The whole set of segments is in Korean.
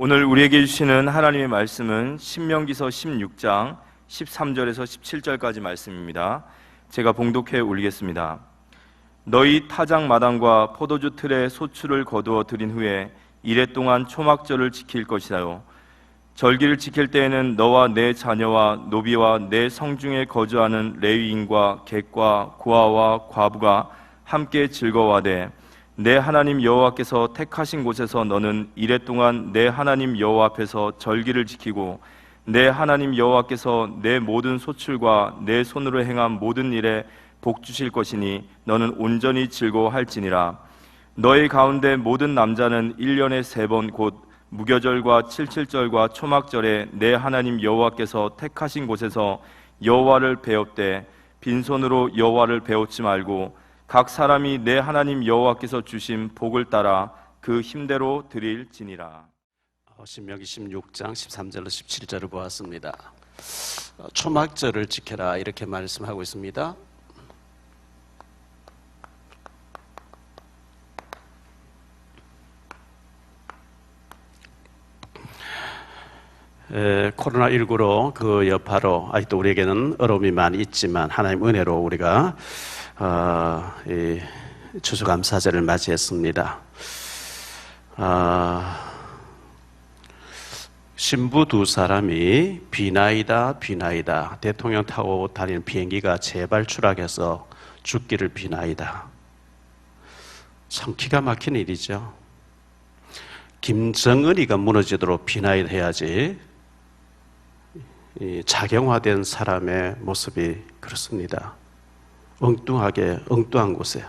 오늘 우리에게 주시는 하나님의 말씀은 신명기서 16장 13절에서 17절까지 말씀입니다. 제가 봉독해 올리겠습니다. 너희 타작 마당과 포도주 틀에 소출을 거두어 들인 후에 이레 동안 초막절을 지킬 것이다요. 절기를 지킬 때에는 너와 내 자녀와 노비와 내 성중에 거주하는 레위인과 객과 고아와 과부가 함께 즐거워하되 내 하나님 여호와께서 택하신 곳에서 너는 이레 동안 내 하나님 여호와 앞에서 절기를 지키고 내 하나님 여호와께서 내 모든 소출과 내 손으로 행한 모든 일에 복 주실 것이니 너는 온전히 즐거워할지니라. 너희 가운데 모든 남자는 1년에 3번 곧 무교절과 칠칠절과 초막절에 내 하나님 여호와께서 택하신 곳에서 여호와를 배웁되 빈손으로 여호와를 배우지 말고 각 사람이 내 하나님 여호와께서 주신 복을 따라 그 힘대로 드릴지니라. 신명기 16장 13절로 17절을 보았습니다. 초막절을 지켜라 이렇게 말씀하고 있습니다. 코로나19로 그 여파로 아직도 우리에게는 어려움이 많이 있지만 하나님 은혜로 우리가 이 추수감사절을 맞이했습니다. 신부 2사람이 비나이다 대통령 타고 다니는 비행기가 제발 추락해서 죽기를 비나이다. 참 기가 막힌 일이죠. 김정은이가 무너지도록 비나이다 해야지 작용화된 사람의 모습이 그렇습니다. 엉뚱한 곳에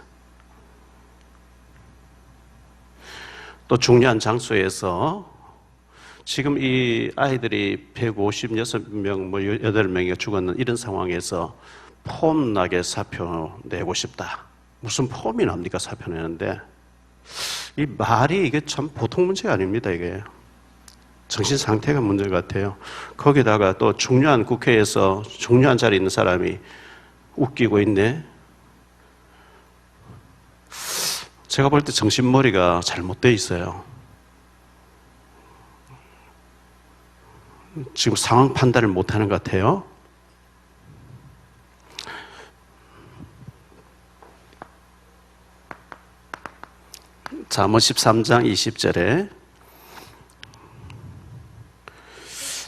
또 중요한 장소에서 지금 이 아이들이 156명, 8명이 죽었는 이런 상황에서 폼나게 사표 내고 싶다. 무슨 폼이 납니까? 사표 내는데 이 말이 이게 참 보통 문제가 아닙니다. 이게 정신 상태가 문제 같아요. 거기다가 또 중요한 국회에서 중요한 자리에 있는 사람이 웃기고 있네. 제가 볼 때 정신머리가 잘못되어 있어요. 지금 상황 판단을 못하는 것 같아요. 잠언 13장 20절에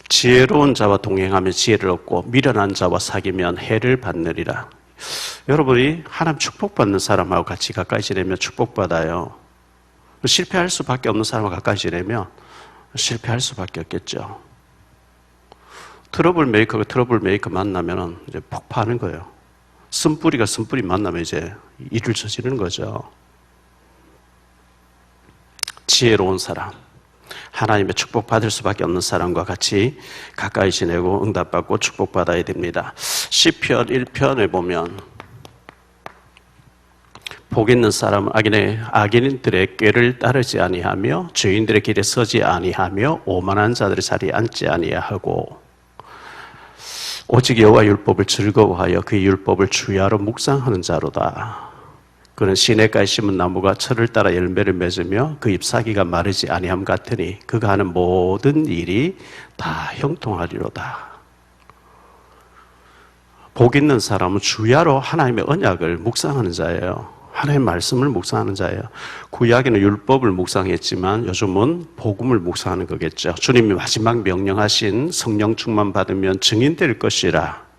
지혜로운 자와 동행하면 지혜를 얻고 미련한 자와 사귀면 해를 받느리라. 여러분이 하나님 축복받는 사람하고 같이 가까이 지내면 축복받아요. 실패할 수밖에 없는 사람하고 가까이 지내면 실패할 수밖에 없겠죠. 트러블 메이커 만나면 이제 폭파하는 거예요. 쓴뿌리가 쓴뿌리 만나면 이제 일을 저지르는 거죠. 지혜로운 사람, 하나님의 축복받을 수밖에 없는 사람과 같이 가까이 지내고 응답받고 축복받아야 됩니다. 시편 1편에 보면 복 있는 사람은 악인들의 꾀를 따르지 아니하며 죄인들의 길에 서지 아니하며 오만한 자들의 자리에 앉지 아니하고 오직 여호와 율법을 즐거워하여 그 율법을 주야로 묵상하는 자로다. 그는 시냇가에 심은 나무가 철을 따라 열매를 맺으며 그 잎사귀가 마르지 아니함 같으니 그가 하는 모든 일이 다 형통하리로다. 복 있는 사람은 주야로 하나님의 언약을 묵상하는 자예요. 하나님의 말씀을 묵상하는 자예요. 구약에는 율법을 묵상했지만 요즘은 복음을 묵상하는 거겠죠. 주님이 마지막 명령하신 성령 충만 받으면 증인 될 것이라.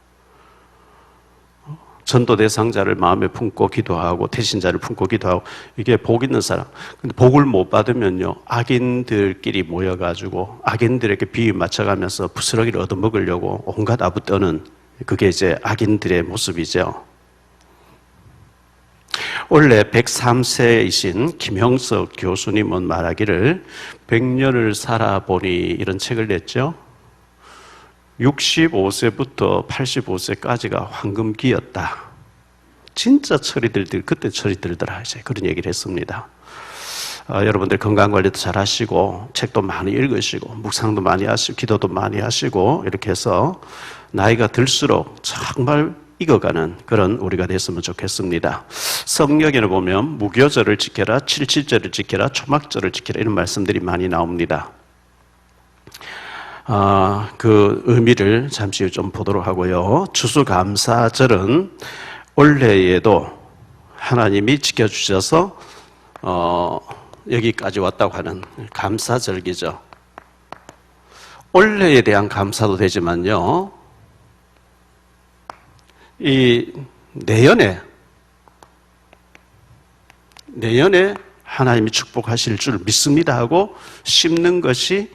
전도 대상자를 마음에 품고 기도하고 태신자를 품고 기도하고 이게 복 있는 사람. 근데 복을 못 받으면요 악인들끼리 모여가지고 악인들에게 비위 맞춰가면서 부스러기를 얻어먹으려고 온갖 아부 떠는 그게 이제 악인들의 모습이죠. 원래 103세이신 김형석 교수님은 말하기를 100년을 살아보니 이런 책을 냈죠. 65세부터 85세까지가 황금기였다. 진짜 그때 철이 들더라. 이제 그런 얘기를 했습니다. 여러분들 건강관리도 잘 하시고 책도 많이 읽으시고 묵상도 많이 하시고 기도도 많이 하시고 이렇게 해서 나이가 들수록 정말 익어가는 그런 우리가 됐으면 좋겠습니다. 성경에는 보면 무교절을 지켜라, 칠칠절을 지켜라, 초막절을 지켜라 이런 말씀들이 많이 나옵니다. 그 의미를 잠시 좀 보도록 하고요. 추수감사절은 올해에도 하나님이 지켜주셔서 여기까지 왔다고 하는 감사절기죠. 올해에 대한 감사도 되지만요, 이 내년에 하나님이 축복하실 줄 믿습니다 하고 심는 것이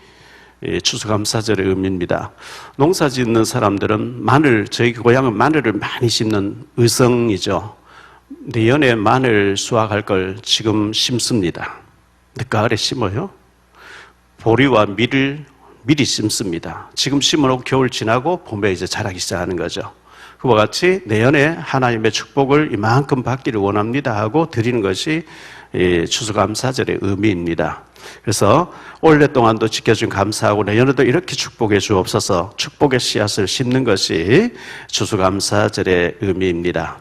추수감사절의 의미입니다. 농사 짓는 사람들은 저희 고향은 마늘을 많이 심는 의성이죠. 내년에 마늘 수확할 걸 지금 심습니다. 늦가을에 심어요. 보리와 밀을 미리 심습니다. 지금 심어놓고 겨울 지나고 봄에 이제 자라기 시작하는 거죠. 그와 같이 내년에 하나님의 축복을 이만큼 받기를 원합니다 하고 드리는 것이 추수감사절의 의미입니다. 그래서 올해 동안도 지켜준 감사하고 내년에도 이렇게 축복해 주옵소서, 축복의 씨앗을 심는 것이 추수감사절의 의미입니다.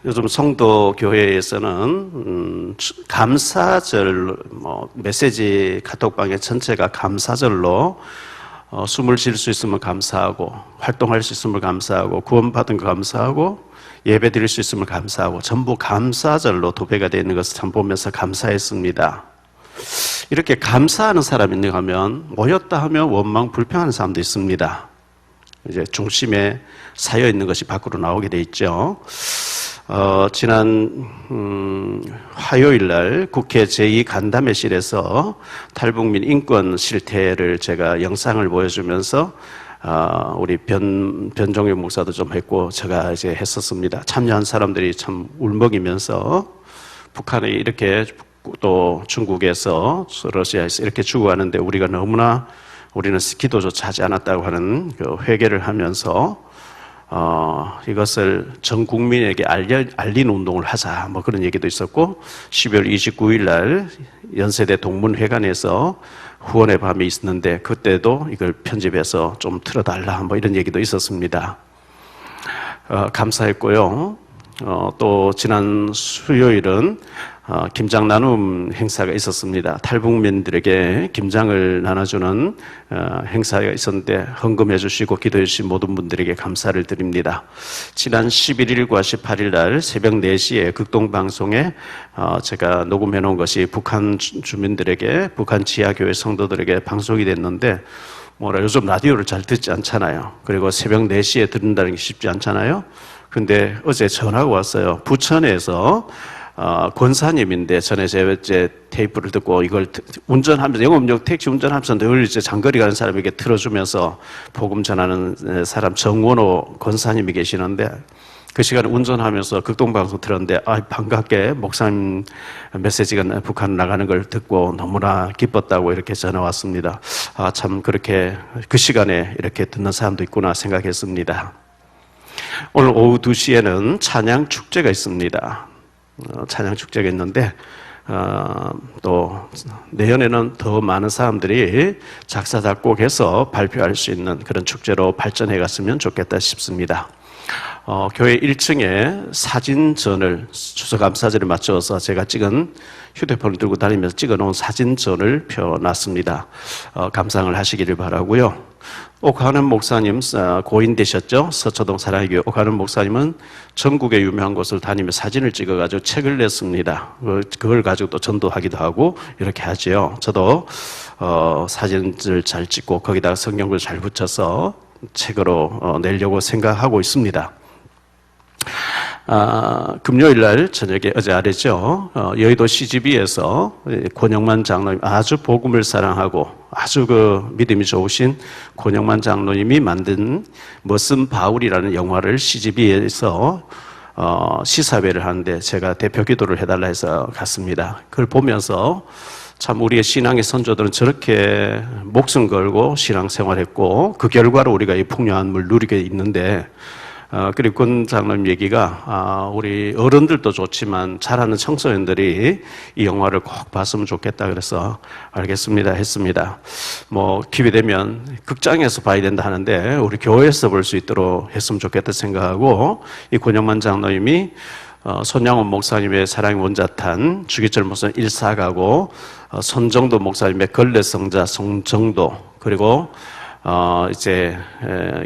요즘 성도 교회에서는 감사절 메시지 카톡방에 전체가 감사절로 숨을 쉴 수 있으면 감사하고, 활동할 수 있으면 감사하고, 구원받은 거 감사하고, 예배 드릴 수 있으면 감사하고, 전부 감사절로 도배가 되어 있는 것을 참 보면서 감사했습니다. 이렇게 감사하는 사람이 있는가 하면, 모였다 하면 원망 불평하는 사람도 있습니다. 이제 중심에 쌓여 있는 것이 밖으로 나오게 돼 있죠. 지난 화요일 날 국회 제2간담회실에서 탈북민 인권 실태를 제가 영상을 보여주면서 우리 변종혁 목사도 좀 했고 제가 이제 했었습니다. 참여한 사람들이 참 울먹이면서 북한이 이렇게 또 중국에서 러시아에서 이렇게 죽어가는데 우리는 기도조차 하지 않았다고 하는 그 회개를 하면서 이것을 전 국민에게 알린 운동을 하자, 뭐 그런 얘기도 있었고, 12월 29일 날 연세대 동문회관에서 후원의 밤이 있었는데, 그때도 이걸 편집해서 좀 틀어달라, 뭐 이런 얘기도 있었습니다. 감사했고요. 또 지난 수요일은 김장 나눔 행사가 있었습니다. 탈북민들에게 김장을 나눠주는 행사가 있었는데 헌금해 주시고 기도해 주신 모든 분들에게 감사를 드립니다. 지난 11일과 18일 날 새벽 4시에 극동방송에 제가 녹음해 놓은 것이 북한 주민들에게, 북한 지하교회 성도들에게 방송이 됐는데, 요즘 라디오를 잘 듣지 않잖아요. 그리고 새벽 4시에 듣는다는 게 쉽지 않잖아요. 근데 어제 전화가 왔어요. 부천에서 권사님인데, 전에 제 테이프를 듣고 이걸 운전하면서, 영업용 택시 운전하면서 늘 이제 장거리 가는 사람에게 틀어주면서 복음 전하는 사람 정원호 권사님이 계시는데, 그 시간에 운전하면서 극동방송 틀었는데, 반갑게 목사님 메시지가 북한 나가는 걸 듣고 너무나 기뻤다고 이렇게 전화 왔습니다. 참 그렇게 그 시간에 이렇게 듣는 사람도 있구나 생각했습니다. 오늘 오후 2시에는 찬양 축제가 있습니다. 찬양 축제가 있는데, 또 내년에는 더 많은 사람들이 작사 작곡해서 발표할 수 있는 그런 축제로 발전해 갔으면 좋겠다 싶습니다. 교회 1층에 사진전을, 추수감사절에 맞춰서 제가 찍은, 휴대폰을 들고 다니면서 찍어놓은 사진전을 펴놨습니다. 감상을 하시기를 바라고요. 옥하는 목사님, 고인 되셨죠? 서초동 사랑의 교회 옥하는 목사님은 전국의 유명한 곳을 다니며 사진을 찍어가지고 책을 냈습니다. 그걸 가지고 또 전도하기도 하고 이렇게 하죠. 저도 사진을 잘 찍고 거기다가 성경을 잘 붙여서 책으로 내려고 생각하고 있습니다. 금요일 날 저녁에, 어제 아래죠, 여의도 CGV에서 권영만 장로님, 아주 복음을 사랑하고 아주 그 믿음이 좋으신 권영만 장로님이 만든 머슴 바울이라는 영화를 CGV에서 시사회를 하는데 제가 대표 기도를 해달라 해서 갔습니다. 그걸 보면서 참 우리의 신앙의 선조들은 저렇게 목숨 걸고 신앙생활했고 그 결과로 우리가 이 풍요한 물 누리게 있는데, 그리고 권 장로님 얘기가 우리 어른들도 좋지만 잘하는 청소년들이 이 영화를 꼭 봤으면 좋겠다 그래서 알겠습니다 했습니다. 기회 되면 극장에서 봐야 된다 하는데 우리 교회에서 볼 수 있도록 했으면 좋겠다 생각하고, 이 권영만 장로님이 손양원 목사님의 사랑의 원자탄, 주기철 목사님 일사가고, 손정도 목사님의 걸레성자 송정도, 그리고 이제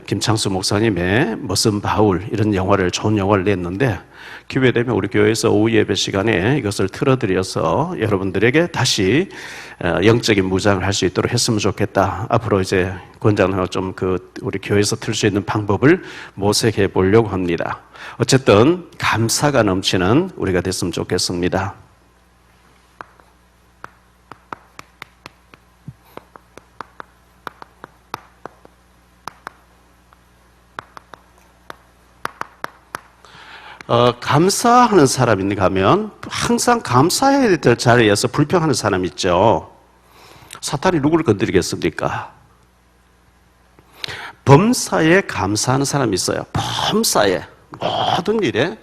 김창수 목사님의 머슴 바울, 이런 영화를, 좋은 영화를 냈는데, 기회 되면 우리 교회에서 오후 예배 시간에 이것을 틀어드려서 여러분들에게 다시 영적인 무장을 할 수 있도록 했으면 좋겠다. 앞으로 이제 권장하고 좀 우리 교회에서 틀 수 있는 방법을 모색해 보려고 합니다. 어쨌든 감사가 넘치는 우리가 됐으면 좋겠습니다. 감사하는 사람인가 하면 항상 감사해야 될 자리에서 불평하는 사람 있죠. 사탄이 누구를 건드리겠습니까? 범사에 감사하는 사람이 있어요. 범사에, 모든 일에.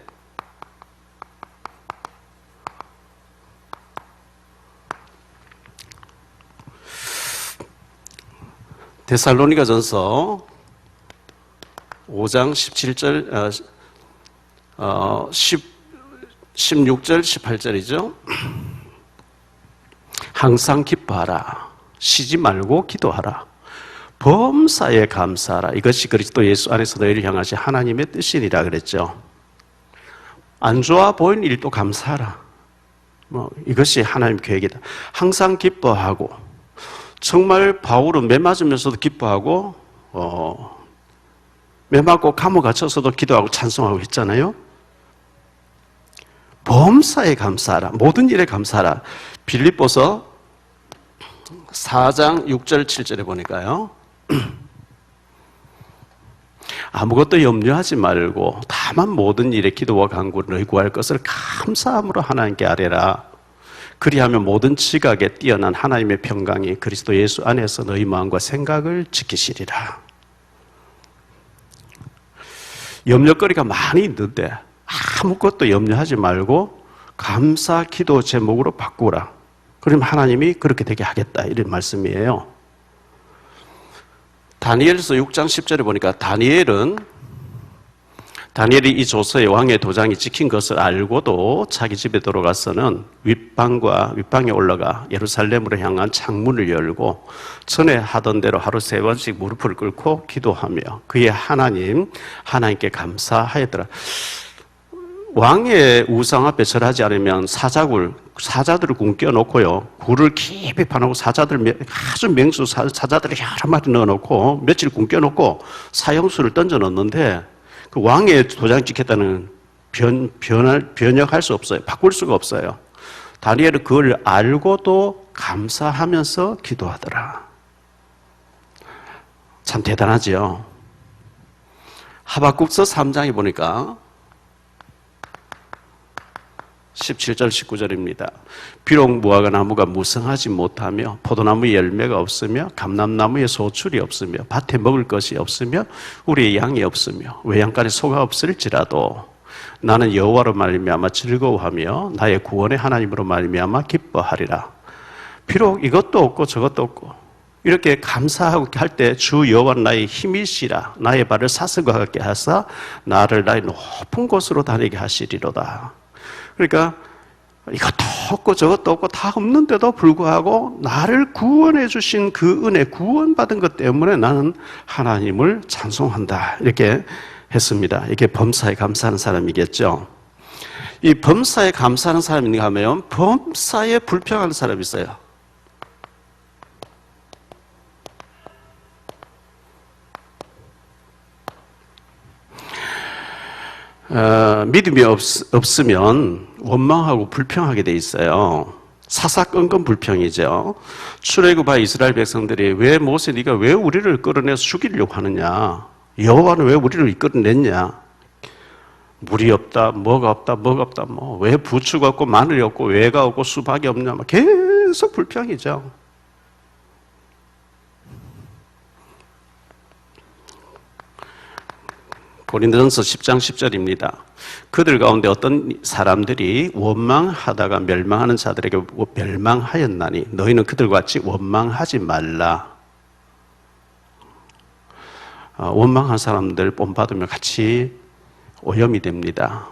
데살로니가전서 5장 17절 16절 18절이죠. 항상 기뻐하라. 쉬지 말고 기도하라. 범사에 감사하라. 이것이 그리스도 예수 안에서 너희를 향하신 하나님의 뜻이니라 그랬죠. 안 좋아 보이는 일도 감사하라. 이것이 하나님 계획이다. 항상 기뻐하고, 정말 바울은 매 맞으면서도 기뻐하고, 매 맞고 감옥 갇혀서도 기도하고 찬송하고 했잖아요. 범사에 감사하라. 모든 일에 감사하라. 빌립보서 4장 6절 7절에 보니까요. 아무것도 염려하지 말고 다만 모든 일에 기도와 간구를 너희 구할 것을 감사함으로 하나님께 아뢰라. 그리하면 모든 지각에 뛰어난 하나님의 평강이 그리스도 예수 안에서 너희 마음과 생각을 지키시리라. 염려거리가 많이 있는데 아무것도 염려하지 말고 감사 기도 제목으로 바꾸라. 그러면 하나님이 그렇게 되게 하겠다, 이런 말씀이에요. 다니엘서 6장 10절에 보니까 다니엘이 이 조서에 왕의 도장이 찍힌 것을 알고도 자기 집에 돌아가서는 윗방에 올라가 예루살렘으로 향한 창문을 열고 전에 하던 대로 하루 3번씩 무릎을 꿇고 기도하며 그의 하나님께 감사하였더라. 왕의 우상 앞에 절하지 않으면 사자들을 굶겨 놓고요, 굴을 깊이 파놓고 아주 명수 사자들을 여러 마리 넣어놓고 며칠 굶겨 놓고 사형수를 던져 넣는데 그 왕의 도장 찍혔다는 변역할 수 없어요. 바꿀 수가 없어요. 다니엘은 그걸 알고도 감사하면서 기도하더라. 참 대단하죠. 하박국서 3장에 보니까 17절 19절입니다. 비록 무화과 나무가 무성하지 못하며 포도나무에 열매가 없으며 감람나무에 소출이 없으며 밭에 먹을 것이 없으며 우리의 양이 없으며 외양간에 소가 없을지라도 나는 여호와로 말미암아 즐거워하며 나의 구원의 하나님으로 말미암아 기뻐하리라. 비록 이것도 없고 저것도 없고 이렇게 감사하고 할 때 주 여호와는 나의 힘이시라. 나의 발을 사슬과 같게 하사 나를 나의 높은 곳으로 다니게 하시리로다. 그러니까 이것도 없고 저것도 없고 다 없는데도 불구하고 나를 구원해 주신 그 은혜, 구원받은 것 때문에 나는 하나님을 찬송한다, 이렇게 했습니다. 이게 범사에 감사하는 사람이겠죠. 이 범사에 감사하는 사람인가 하면 범사에 불평하는 사람이 있어요. 믿음이 없으면 원망하고 불평하게 돼 있어요. 사사건건 불평이죠. 출애굽한 이스라엘 백성들이 왜 모세 네가 왜 우리를 끌어내서 죽이려고 하느냐, 여호와는 왜 우리를 이끌어냈냐, 물이 없다, 뭐가 없다, 왜 부추가 없고 마늘이 없고 왜가 없고 수박이 없냐, 계속 불평이죠. 고린도전서 10장 10절입니다. 그들 가운데 어떤 사람들이 원망하다가 멸망하는 자들에게 멸망하였나니 너희는 그들과 같이 원망하지 말라. 원망한 사람들 본받으면 같이 오염이 됩니다.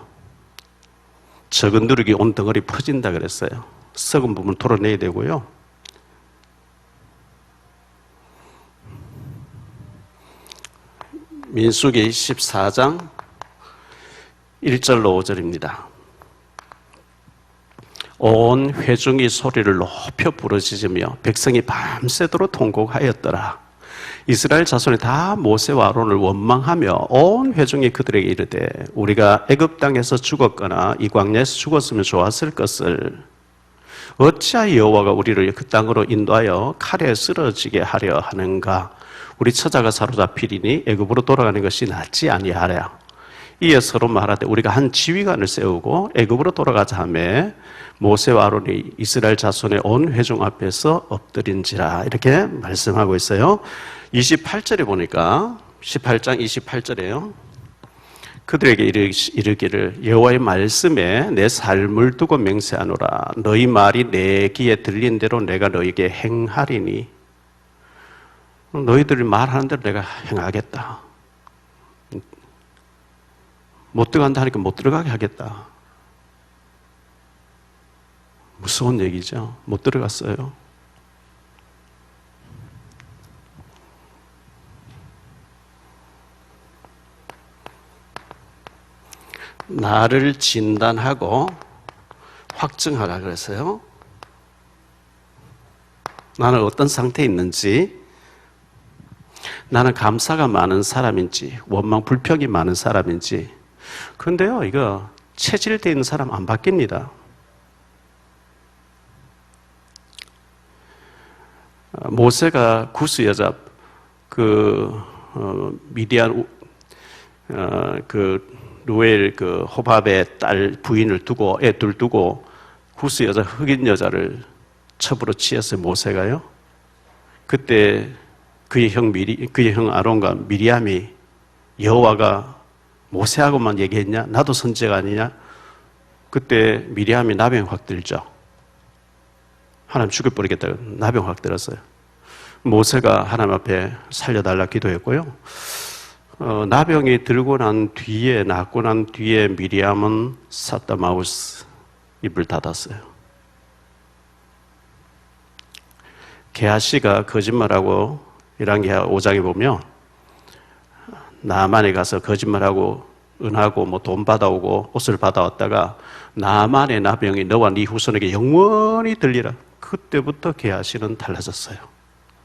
적은 누룩이 온 덩어리 퍼진다 그랬어요. 썩은 부분 도려내야 되고요. 민수기 14장 1절로 5절입니다. 온 회중이 소리를 높여 부르짖으며 백성이 밤새도록 통곡하였더라. 이스라엘 자손이 다 모세와 아론을 원망하며 온 회중이 그들에게 이르되 우리가 애굽 땅에서 죽었거나 이 광야에서 죽었으면 좋았을 것을 어찌하여 여호와가 우리를 그 땅으로 인도하여 칼에 쓰러지게 하려 하는가? 우리 처자가 사로잡히리니 애굽으로 돌아가는 것이 낫지 아니하랴. 이에 서로 말하되 우리가 한 지휘관을 세우고 애굽으로 돌아가자 하매 모세와 아론이 이스라엘 자손의 온 회중 앞에서 엎드린지라. 이렇게 말씀하고 있어요. 28절에 보니까 18장 28절에요. 그들에게 이르기를 여호와의 말씀에 내 삶을 두고 맹세하노라. 너희 말이 내 귀에 들린 대로 내가 너희에게 행하리니. 너희들이 말하는 대로 내가 행하겠다. 못 들어간다 하니까 못 들어가게 하겠다. 무서운 얘기죠. 못 들어갔어요. 나를 진단하고 확증하라 그랬어요. 나는 어떤 상태에 있는지, 나는 감사가 많은 사람인지, 원망, 불평이 많은 사람인지. 그런데요, 이거 체질되어 있는 사람 안 바뀝니다. 모세가 구스 여자 미디안 루엘 호밥의 딸 부인을 두고 애 둘 두고 구스 여자 흑인 여자를 첩으로 취했어요. 모세가요. 그때 그의 형 아론과 미리암이 여호와가 모세하고만 얘기했냐? 나도 선지자가 아니냐? 그때 미리암이 나병 확 들죠. 하나님 죽여버리겠다고 나병 확 들었어요. 모세가 하나님 앞에 살려달라 기도했고요. 나병이 들고 낫고 난 뒤에 미리암은 사따마우스 입을 닫았어요. 게하시가 거짓말하고 열왕기하 5장에 보면 나만에 가서 거짓말하고 은하고 돈 받아오고 옷을 받아왔다가 나만의 나병이 너와 네 후손에게 영원히 들리라. 그때부터 게하시는 달라졌어요.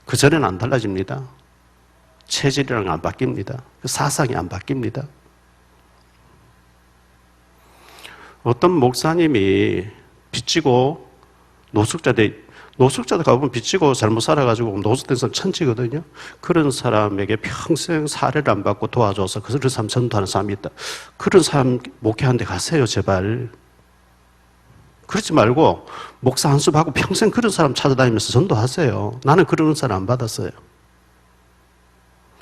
그 전에는 안 달라집니다. 체질이랑 안 바뀝니다. 사상이 안 바뀝니다. 어떤 목사님이 빚지고 노숙자들 가보면 빚지고 잘못 살아가지고 노숙된 사람 천지거든요. 그런 사람에게 평생 사례를 안 받고 도와줘서 그런 사람 전도하는 사람이 있다. 그런 사람 목회하는 데 가세요, 제발. 그러지 말고 목사 한 수 받고 평생 그런 사람 찾아다니면서 전도하세요. 나는 그런 사람 안 받았어요.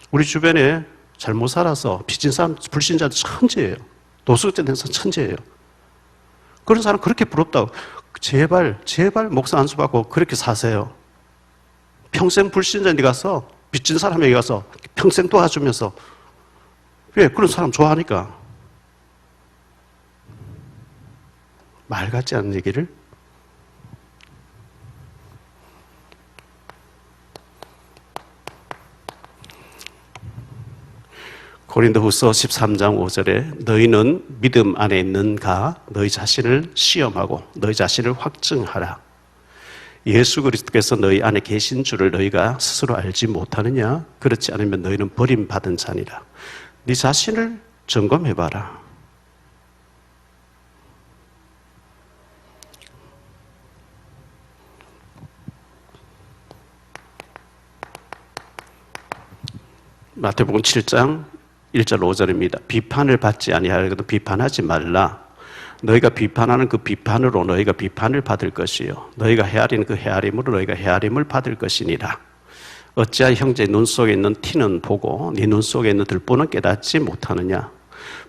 우리 주변에 잘못 살아서 빚진 사람, 불신자들 천지예요. 노숙자 된 사람 천지예요. 그런 사람 그렇게 부럽다고. 제발 목사 한 수 받고 그렇게 사세요. 평생 불신자인데 가서 빚진 사람에게 가서 평생 도와주면서. 왜? 그런 사람 좋아하니까. 말 같지 않은 얘기를. 고린도후서 13장 5절에 너희는 믿음 안에 있는가 너희 자신을 시험하고 너희 자신을 확증하라. 예수 그리스도께서 너희 안에 계신 줄을 너희가 스스로 알지 못하느냐? 그렇지 않으면 너희는 버림받은 자니라. 네 자신을 점검해봐라. 마태복음 7장 1절 5절입니다. 비판을 받지 아니하려거든 비판하지 말라. 너희가 비판하는 그 비판으로 너희가 비판을 받을 것이요 너희가 헤아리는 그 헤아림으로 너희가 헤아림을 받을 것이니라. 어찌하여 형제의 눈 속에 있는 티는 보고 네 눈 속에 있는 들보는 깨닫지 못하느냐.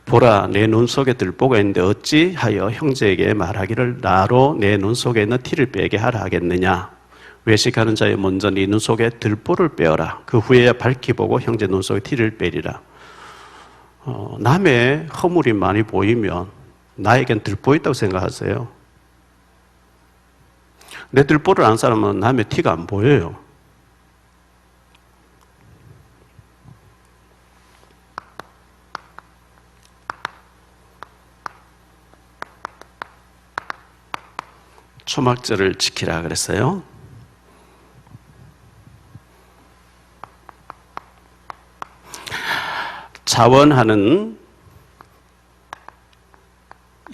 보라, 내 눈 속에 들보가 있는데 어찌하여 형제에게 말하기를 나로 내 눈 속에 있는 티를 빼게 하라 하겠느냐. 외식하는 자여 먼저 네 눈 속에 들보를 빼어라. 그 후에야 밝히 보고 형제 눈 속에 티를 빼리라. 남의 허물이 많이 보이면 나에겐 들보 있다고 생각하세요? 내 들보를 아는 사람은 남의 티가 안 보여요. 초막절을 지키라 그랬어요. 자원하는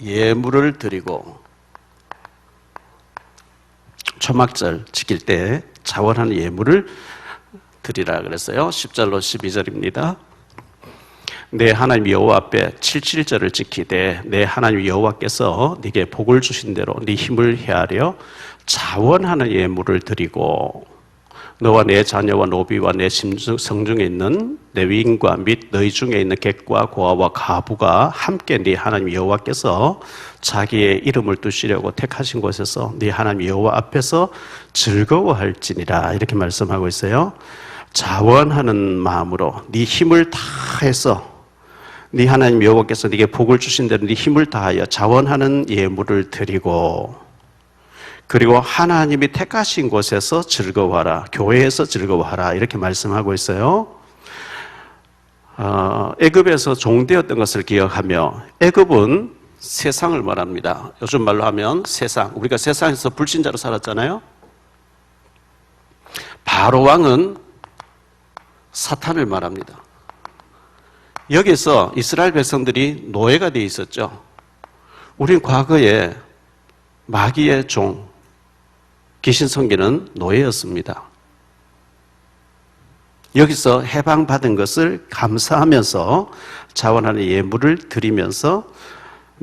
예물을 드리고, 초막절 지킬 때 자원하는 예물을 드리라 그랬어요. 10절로 12절입니다. 내 하나님 여호와 앞에 77절을 지키되 내 하나님 여호와께서 네게 복을 주신 대로 네 힘을 헤아려 자원하는 예물을 드리고, 너와 내 자녀와 노비와 내 성중에 있는 레위인과 및 너희 중에 있는 객과 고아와 가부가 함께 네 하나님 여호와께서 자기의 이름을 두시려고 택하신 곳에서 네 하나님 여호와 앞에서 즐거워할지니라, 이렇게 말씀하고 있어요. 자원하는 마음으로 네 힘을 다해서, 네 하나님 여호와께서 네게 복을 주신 대로 네 힘을 다하여 자원하는 예물을 드리고, 그리고 하나님이 택하신 곳에서 즐거워하라, 교회에서 즐거워하라, 이렇게 말씀하고 있어요. 애굽에서 종되었던 것을 기억하며, 애굽은 세상을 말합니다. 요즘 말로 하면 세상, 우리가 세상에서 불신자로 살았잖아요. 바로 왕은 사탄을 말합니다. 여기서 이스라엘 백성들이 노예가 되어 있었죠. 우린 과거에 마귀의 종, 귀신 섬기는 노예였습니다. 여기서 해방받은 감사하면서 자원하는 예물을 드리면서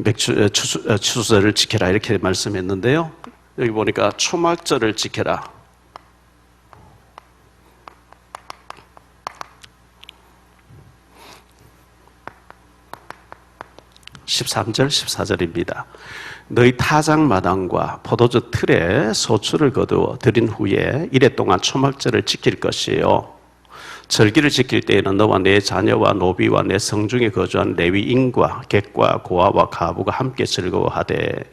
추수절을 지켜라, 이렇게 말씀했는데요. 여기 보니까 초막절을 지켜라. (13절) (14절입니다) 너희 타작 마당과 포도주 틀에 소출을 거두어 드린 후에 이래 동안 초막절을 지킬 것이요, 절기를 지킬 때에는 너와 내 자녀와 노비와 내 성중에 거주한 레위인과 객과 고아와 가부가 함께 즐거워하되,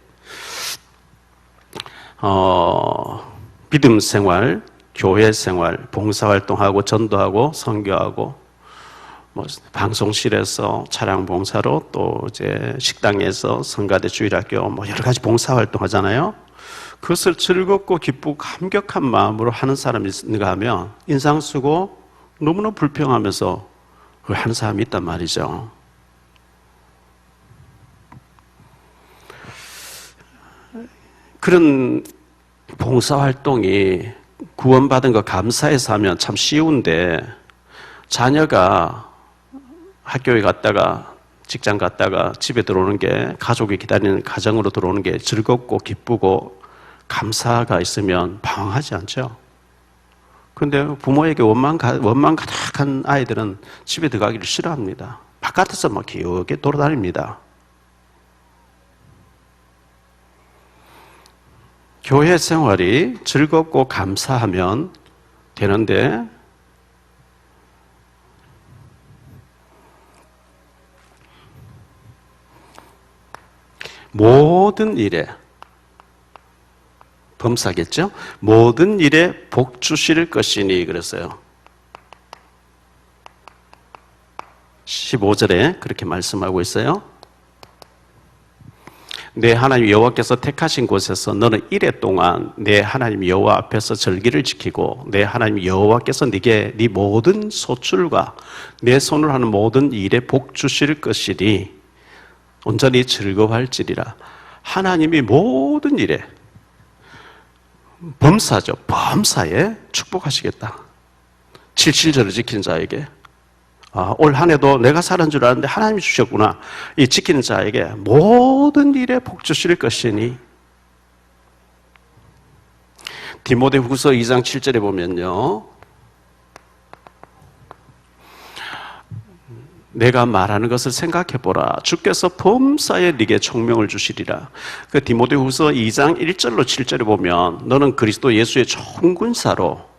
믿음 생활, 교회 생활, 봉사활동하고 전도하고 선교하고, 방송실에서 차량 봉사로, 또 이제 식당에서 성가대 주일학교 여러 가지 봉사 활동하잖아요. 그것을 즐겁고 기쁘고 감격한 마음으로 하는 사람이 있는가 하면 인상 쓰고 너무나 불평하면서 그걸 하는 사람이 있단 말이죠. 그런 봉사 활동이 구원받은 거 감사해서 하면 참 쉬운데, 자녀가 학교에 갔다가 직장 갔다가 집에 들어오는 게, 가족이 기다리는 가정으로 들어오는 게 즐겁고 기쁘고 감사가 있으면 방황하지 않죠. 그런데 부모에게 원망 가득한 아이들은 집에 들어가기를 싫어합니다. 바깥에서 막 기어게 돌아다닙니다. 교회 생활이 즐겁고 감사하면 되는데, 모든 일에, 범사겠죠? 모든 일에 복 주실 것이니 그랬어요. 15절에 그렇게 말씀하고 있어요. 내 하나님 여호와께서 택하신 곳에서 너는 이래 동안 내 하나님 여호와 앞에서 절기를 지키고, 내 하나님 여호와께서 네게 네 모든 소출과 내 손을 하는 모든 일에 복 주실 것이니 온전히 즐거워할지리라. 하나님이 모든 일에, 범사죠, 범사에 축복하시겠다. 77절을 지키는 자에게, 올 한 해도 내가 살은 줄 알았는데 하나님이 주셨구나, 이 지키는 자에게 모든 일에 복 주실 것이니. 디모데후서 2장 7절에 보면요, 내가 말하는 것을 생각해보라. 주께서 범사에 네게 총명을 주시리라. 그 디모데후서 2장 1절로 7절에 보면, 너는 그리스도 예수의 좋은 군사로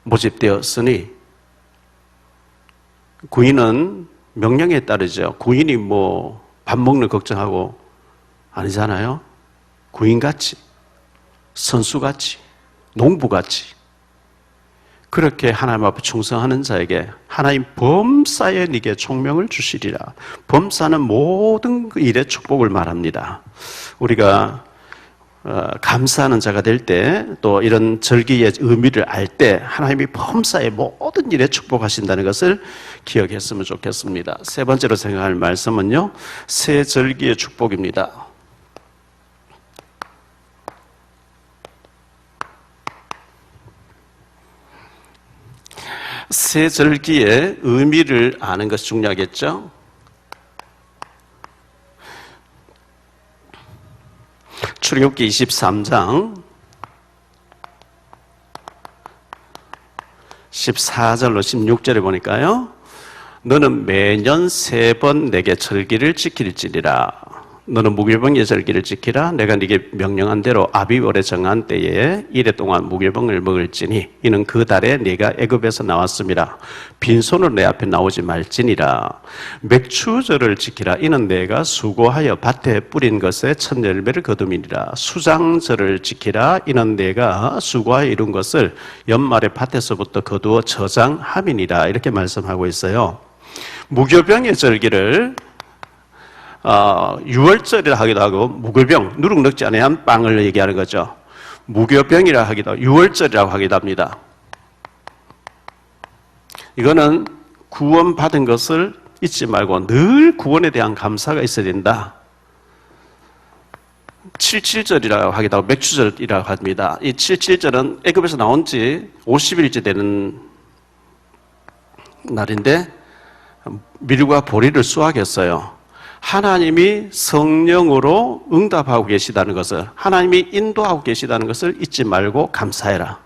모집되었으니, 구인은 명령에 따르죠. 구인이 밥 먹는 걱정하고 아니잖아요. 구인같이, 선수같이, 농부같이 그렇게 하나님 앞에 충성하는 자에게 하나님 범사에 네게 총명을 주시리라. 범사는 모든 그 일의 축복을 말합니다. 우리가 감사하는 자가 될 때, 또 이런 절기의 의미를 알 때 하나님이 범사에 모든 일에 축복하신다는 것을 기억했으면 좋겠습니다. 세 번째로 생각할 말씀은요, 새 절기의 축복입니다. 새 절기의 의미를 아는 것이 중요하겠죠? 출애굽기 23장 14절로 16절에 보니까요, 너는 매년 3번 내게 절기를 지킬지니라. 너는 무교병의 절기를 지키라. 내가 네게 명령한 대로 아비월에 정한 때에 이래 동안 무교병을 먹을지니 이는 그 달에 네가 애굽에서 나왔음이라. 빈손으로 내 앞에 나오지 말지니라. 맥추절을 지키라. 이는 내가 수고하여 밭에 뿌린 것에 첫 열매를 거둠이니라. 수장절을 지키라. 이는 내가 수고하여 이룬 것을 연말에 밭에서부터 거두어 저장함이니라. 이렇게 말씀하고 있어요. 무교병의 절기를 6월절이라 하기도 하고, 무교병, 누룩 넣지 않은 빵을 얘기하는 거죠. 무교병이라 하기도 하고 6월절이라고 하기도 합니다. 이거는 구원받은 것을 잊지 말고 늘 구원에 대한 감사가 있어야 된다. 77절이라고 하기도 하고 맥추절이라고 합니다. 이 77절은 애굽에서 나온 지 50일째 되는 날인데 밀과 보리를 수확했어요. 하나님이 성령으로 응답하고 계시다는 것을, 하나님이 인도하고 계시다는 것을 잊지 말고 감사해라.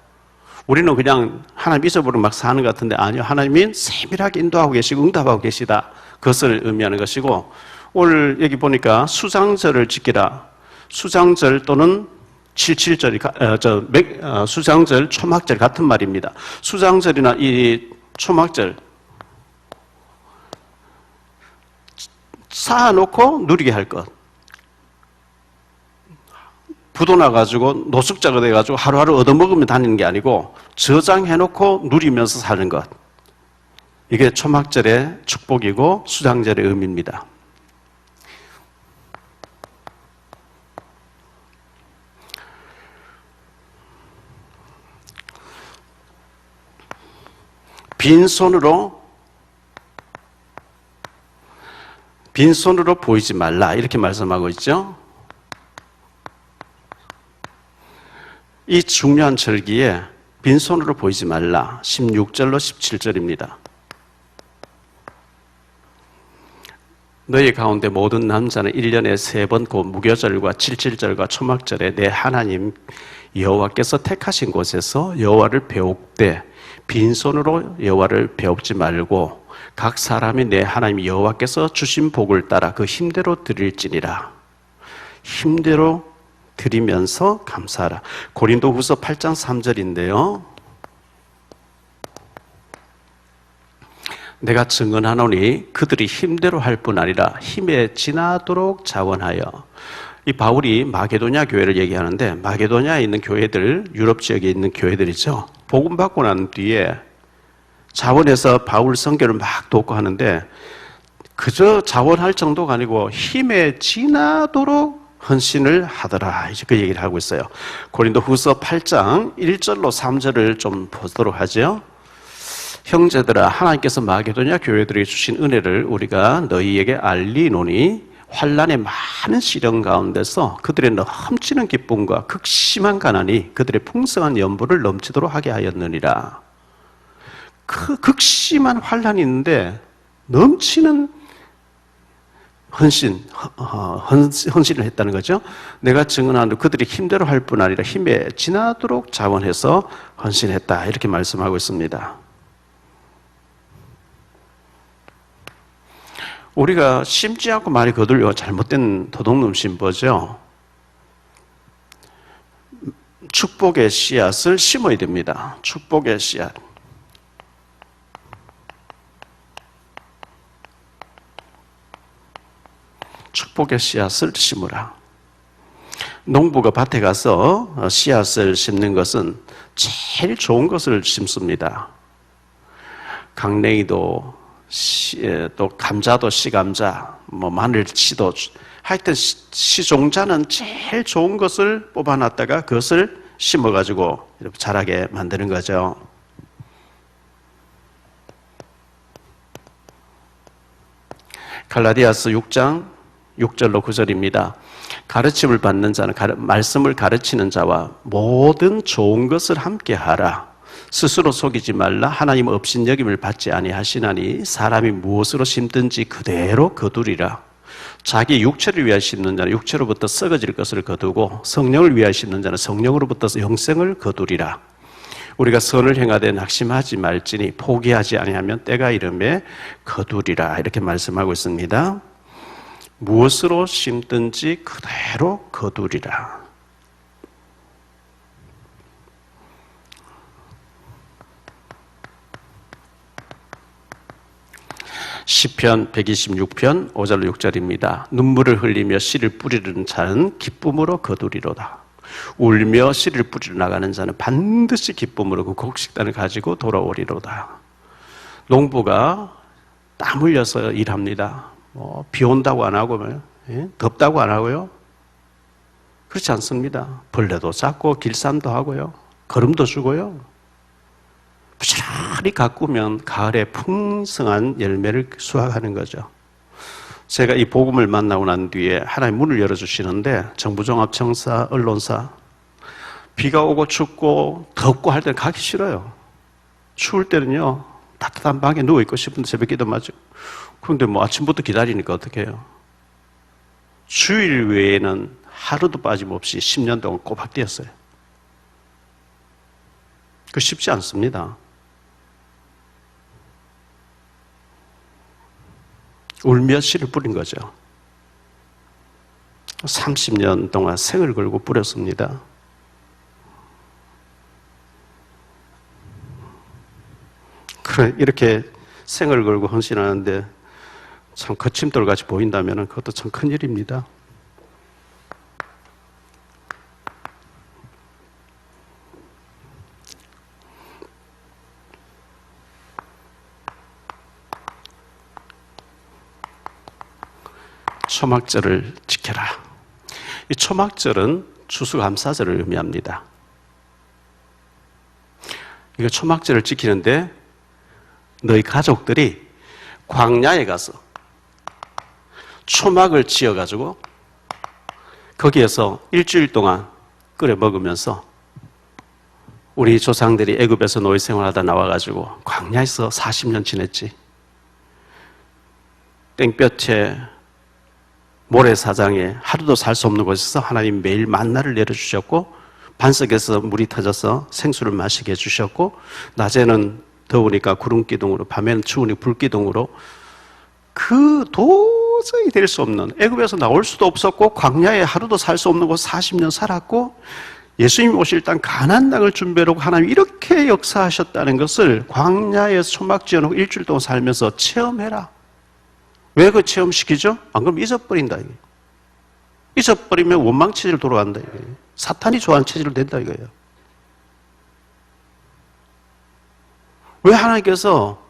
우리는 그냥 하나님 잊어버리고 막 사는 것 같은데, 아니요, 하나님이 세밀하게 인도하고 계시고 응답하고 계시다, 그것을 의미하는 것이고, 오늘 여기 보니까 수장절을 지키라. 수장절 또는 77절이 수장절, 초막절 같은 말입니다. 수장절이나 이 초막절 쌓아놓고 누리게 할 것. 부도나가지고 노숙자가 돼가지고 하루하루 얻어먹으면 다니는 게 아니고 저장해놓고 누리면서 사는 것. 이게 초막절의 축복이고 수장절의 의미입니다. 빈손으로 보이지 말라, 이렇게 말씀하고 있죠. 이 중요한 절기에 빈손으로 보이지 말라, 16절로 17절입니다. 너희 가운데 모든 남자는 1년에 3번 곧 무교절과 77절과 초막절에 내 하나님 여호와께서 택하신 곳에서 여호와를 배웁되 빈손으로 여호와를 배웁지 말고 각 사람이 내 하나님 여호와께서 주신 복을 따라 그 힘대로 드릴지니라. 힘대로 드리면서 감사하라. 고린도후서 8장 3절인데요. 내가 증언하노니 그들이 힘대로 할 뿐 아니라 힘에 지나도록 자원하여. 이 바울이 마게도냐 교회를 얘기하는데, 마게도냐에 있는 교회들, 유럽 지역에 있는 교회들이죠. 복음 받고 난 뒤에 자원해서 바울 선교를 막 돕고 하는데, 그저 자원할 정도가 아니고 힘에 지나도록 헌신을 하더라, 이제 그 얘기를 하고 있어요. 고린도후서 8장 1절로 3절을 좀 보도록 하죠. 형제들아, 하나님께서 마게도냐 교회들에게 주신 은혜를 우리가 너희에게 알리노니 환난의 많은 시련 가운데서 그들의 넘치는 기쁨과 극심한 가난이 그들의 풍성한 연보를 넘치도록 하게 하였느니라. 그 극심한 환난이 있는데 넘치는 헌신을 했다는 거죠. 내가 증언한 그들이 힘대로 할 뿐 아니라 힘에 지나도록 자원해서 헌신했다, 이렇게 말씀하고 있습니다. 우리가 심지 않고 많이 거들려 잘못된 도둑놈 심보죠. 축복의 씨앗을 심어야 됩니다. 축복의 씨앗. 축복의 씨앗을 심으라. 농부가 밭에 가서 씨앗을 심는 것은 제일 좋은 것을 심습니다. 강냉이도 또 감자도 씨감자, 뭐 마늘치도, 하여튼 씨종자는 제일 좋은 것을 뽑아놨다가 그것을 심어가지고 이렇게 자라게 만드는 거죠. 갈라디아서 6장 6절로 9절입니다. 가르침을 받는 자는 말씀을 가르치는 자와 모든 좋은 것을 함께 하라. 스스로 속이지 말라. 하나님 업신여김을 받지 아니하시나니 사람이 무엇으로 심든지 그대로 거두리라. 자기 육체를 위하여 심는 자는 육체로부터 썩어질 것을 거두고 성령을 위하여 심는 자는 성령으로부터 영생을 거두리라. 우리가 선을 행하되 낙심하지 말지니 포기하지 아니하면 때가 이르매 거두리라. 이렇게 말씀하고 있습니다. 무엇으로 심든지 그대로 거두리라. 시편 126편 5절로 6절입니다. 눈물을 흘리며 씨를 뿌리는 자는 기쁨으로 거두리로다. 울며 씨를 뿌리러 나가는 자는 반드시 기쁨으로 그 곡식단을 가지고 돌아오리로다. 농부가 땀 흘려서 일합니다. 비 온다고 안 하고, 덥다고 안 하고요. 그렇지 않습니다. 벌레도 잡고 길쌈도 하고요. 거름도 주고요. 부지런히 가꾸면 가을에 풍성한 열매를 수확하는 거죠. 제가 이 복음을 만나고 난 뒤에 하나님 문을 열어주시는데 정부종합청사, 언론사, 비가 오고 춥고 덥고 할 때는 가기 싫어요. 추울 때는요, 따뜻한 방에 누워있고 싶은데 새벽 기도 맞죠. 그런데 뭐 아침부터 기다리니까 어떻게 해요? 주일 외에는 하루도 빠짐없이 10년 동안 꼬박 뛰었어요. 그 쉽지 않습니다. 울며 씨를 뿌린 거죠. 30년 동안 생을 걸고 뿌렸습니다. 그래, 이렇게 생을 걸고 헌신하는데 참 거침돌같이 보인다면 그것도 참 큰일입니다. 초막절을 지켜라. 이 초막절은 추수감사절을 의미합니다. 이거 초막절을 지키는데 너희 가족들이 광야에 가서 초막을 지어가지고 거기에서 일주일 동안 끓여 먹으면서 우리 조상들이 애굽에서 노예 생활하다 나와가지고 광야에서 40년 지냈지. 땡볕에 모래사장에 하루도 살 수 없는 곳에서 하나님 매일 만나를 내려주셨고 반석에서 물이 터져서 생수를 마시게 해주셨고 낮에는 더우니까 구름기둥으로 밤에는 추우니까 불기둥으로 그 도저히 될 수 없는 애굽에서 나올 수도 없었고 광야에 하루도 살 수 없는 곳 40년 살았고 예수님이 오실 땅 가나안 땅을 준비하고 하나님이 이렇게 역사하셨다는 것을 광야에서 초막 지어놓고 일주일 동안 살면서 체험해라. 왜 그 체험시키죠? 안 그러면 잊어버린다. 이게. 잊어버리면 원망 체질 돌아간다. 이게. 사탄이 좋아하는 체질로 된다 이거예요. 왜 하나님께서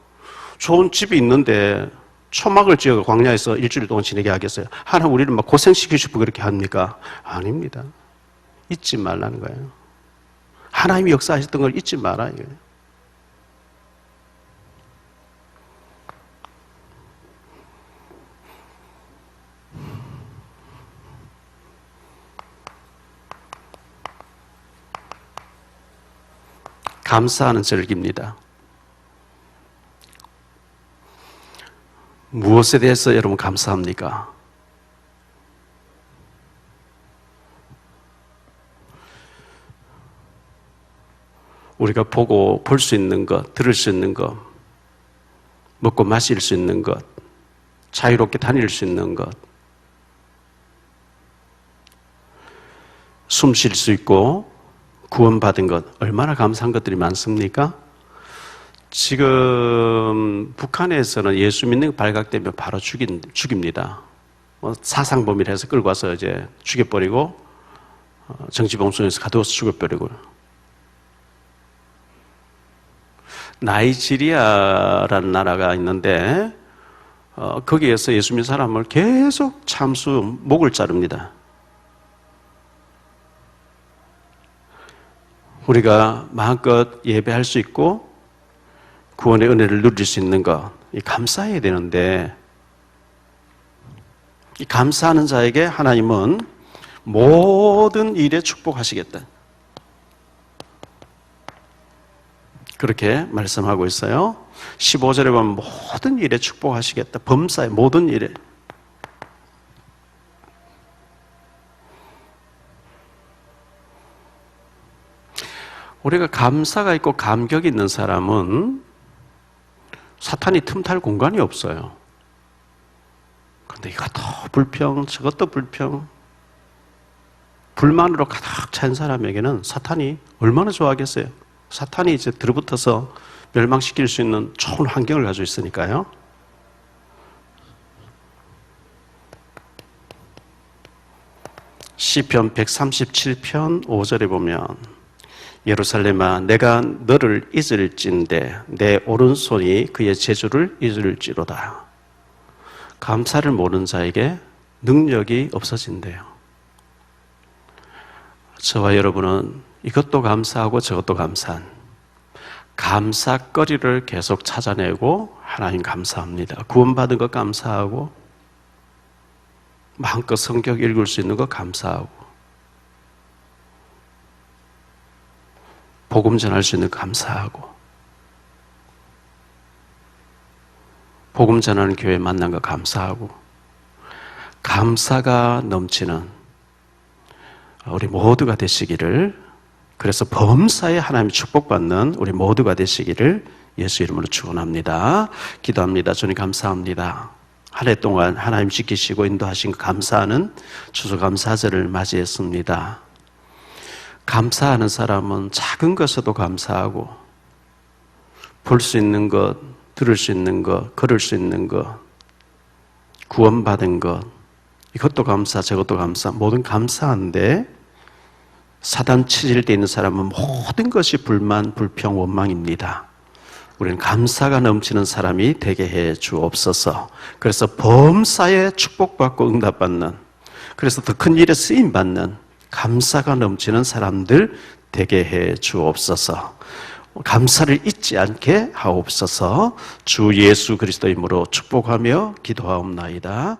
좋은 집이 있는데 초막을 지어 광야에서 일주일 동안 지내게 하겠어요? 하나님 우리를 막 고생시키고 싶고 그렇게 합니까? 아닙니다. 잊지 말라는 거예요. 하나님이 역사하셨던 걸 잊지 마라 이거예요. 감사하는 절기입니다. 무엇에 대해서 여러분 감사합니까? 우리가 보고 볼 수 있는 것, 들을 수 있는 것, 먹고 마실 수 있는 것, 자유롭게 다닐 수 있는 것, 숨 쉴 수 있고 구원받은 것, 얼마나 감사한 것들이 많습니까? 지금 북한에서는 예수 믿는 거 발각되면 바로 죽입니다. 사상범위를 해서 끌고 와서 이제 죽여버리고 정치봉송에서 가두어서 죽여버리고 나이지리아라는 나라가 있는데 거기에서 예수 믿는 사람을 계속 참수 목을 자릅니다. 우리가 마음껏 예배할 수 있고 구원의 은혜를 누릴 수 있는 것, 이 감사해야 되는데 이 감사하는 자에게 하나님은 모든 일에 축복하시겠다. 그렇게 말씀하고 있어요. 15절에 보면 모든 일에 축복하시겠다. 범사의 모든 일에. 우리가 감사가 있고 감격이 있는 사람은 사탄이 틈탈 공간이 없어요. 그런데 이것도 불평, 저것도 불평, 불만으로 가득 찬 사람에게는 사탄이 얼마나 좋아하겠어요? 사탄이 이제 들어붙어서 멸망시킬 수 있는 좋은 환경을 가지고 있으니까요. 시편 137편 5절에 보면 예루살렘아 내가 너를 잊을진대 내 오른손이 그의 재주를 잊을지로다. 감사를 모르는 자에게 능력이 없어진대요. 저와 여러분은 이것도 감사하고 저것도 감사한 감사거리를 계속 찾아내고 하나님 감사합니다. 구원받은 것 감사하고 마음껏 성경 읽을 수 있는 것 감사하고 복음 전할 수 있는 것 감사하고 복음 전하는 교회 만난 것 감사하고 감사가 넘치는 우리 모두가 되시기를, 그래서 범사에 하나님 축복받는 우리 모두가 되시기를 예수 이름으로 축원합니다. 기도합니다. 주님 감사합니다. 한 해 동안 하나님 지키시고 인도하신 것 감사하는 추수감사절을 맞이했습니다. 감사하는 사람은 작은 것에도 감사하고 볼 수 있는 것, 들을 수 있는 것, 걸을 수 있는 것, 구원받은 것, 이것도 감사, 저것도 감사, 모든 감사한데 사단 체질되어 있는 사람은 모든 것이 불만, 불평, 원망입니다. 우리는 감사가 넘치는 사람이 되게 해 주옵소서. 그래서 범사에 축복받고 응답받는, 그래서 더 큰 일에 쓰임받는 감사가 넘치는 사람들 되게 해 주옵소서. 감사를 잊지 않게 하옵소서. 주 예수 그리스도 이름으로 축복하며 기도하옵나이다.